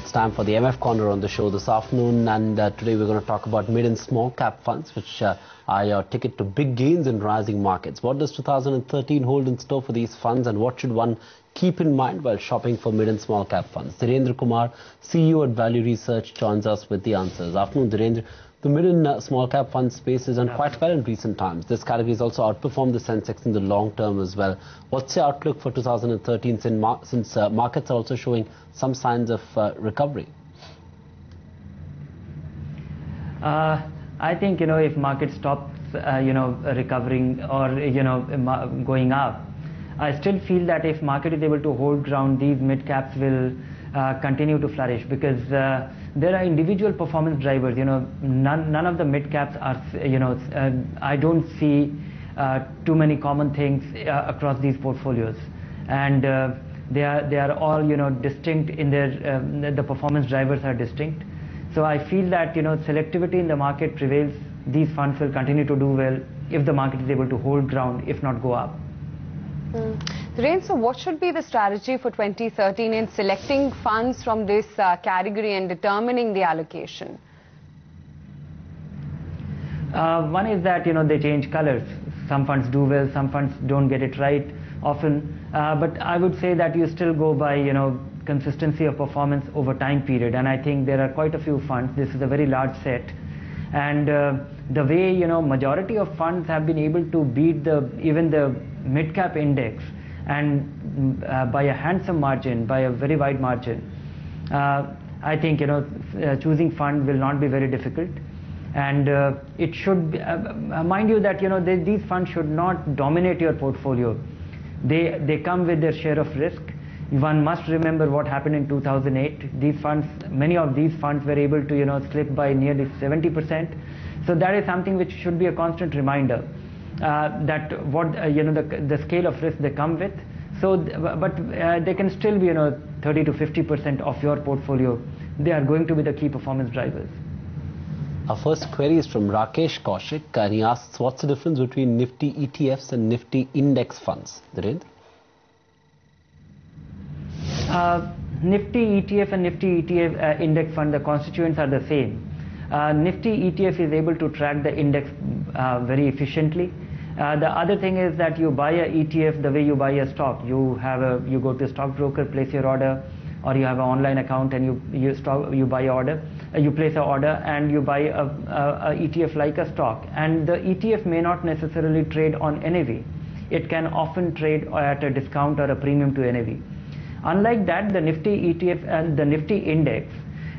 It's time for the MF Corner on the show this afternoon, and today we're going to talk about mid and small cap funds, which are your ticket to big gains in rising markets. What does 2013 hold in store for these funds, and what should one keep in mind while shopping for mid and small cap funds? Dhirendra Kumar, CEO at Value Research, joins us with the answers. Afternoon, Dhirendra. The mid and small cap fund space has done quite well in recent times. This category has also outperformed the Sensex in the long term as well. What's your outlook for 2013 since markets are also showing some signs of recovery? I think, if market stops, recovering or, going up, I still feel that if market is able to hold ground, these mid caps will continue to flourish, because there are individual performance drivers. None of the mid caps are, I don't see too many common things across these portfolios, and they are all distinct in their the performance drivers are distinct. So I feel that selectivity in the market prevails. These funds will continue to do well if the market is able to hold ground, if not go up. Dhirendra, so what should be the strategy for 2013 in selecting funds from this category and determining the allocation? One is that they change colors. Some funds do well, some funds don't get it right often. But I would say that you still go by consistency of performance over time period. And I think there are quite a few funds. This is a very large set. And the way majority of funds have been able to beat even the mid cap index, and by a handsome margin, by a very wide margin, I think choosing fund will not be very difficult. And it should be, mind you that these funds should not dominate your portfolio. They come with their share of risk. One must remember what happened in 2008. These funds, many of these funds were able to slip by nearly 70%. So that is something which should be a constant reminder that what the scale of risk they come with. So, but they can still be 30 to 50% of your portfolio. They are going to be the key performance drivers. Our first query is from Rakesh Kaushik, and he asks, what's the difference between Nifty ETFs and Nifty index funds? Dhirendra? Nifty ETF and Nifty ETF index fund, the constituents are the same. Nifty ETF is able to track the index very efficiently. The other thing is that you buy a ETF the way you buy a stock. You go to a stockbroker, place your order, or you have an online account and you buy order. You place an order and you buy a ETF like a stock. And the ETF may not necessarily trade on NAV. It can often trade at a discount or a premium to NAV. Unlike that, the Nifty ETF and the Nifty index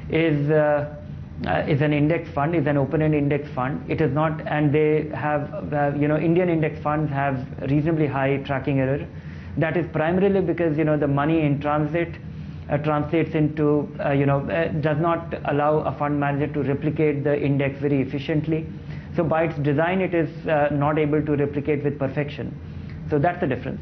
is an index fund, is an open-end index fund. It is not, and they have, Indian index funds have reasonably high tracking error. That is primarily because the money in transit translates into, does not allow a fund manager to replicate the index very efficiently. So by its design, it is not able to replicate with perfection. So that's the difference.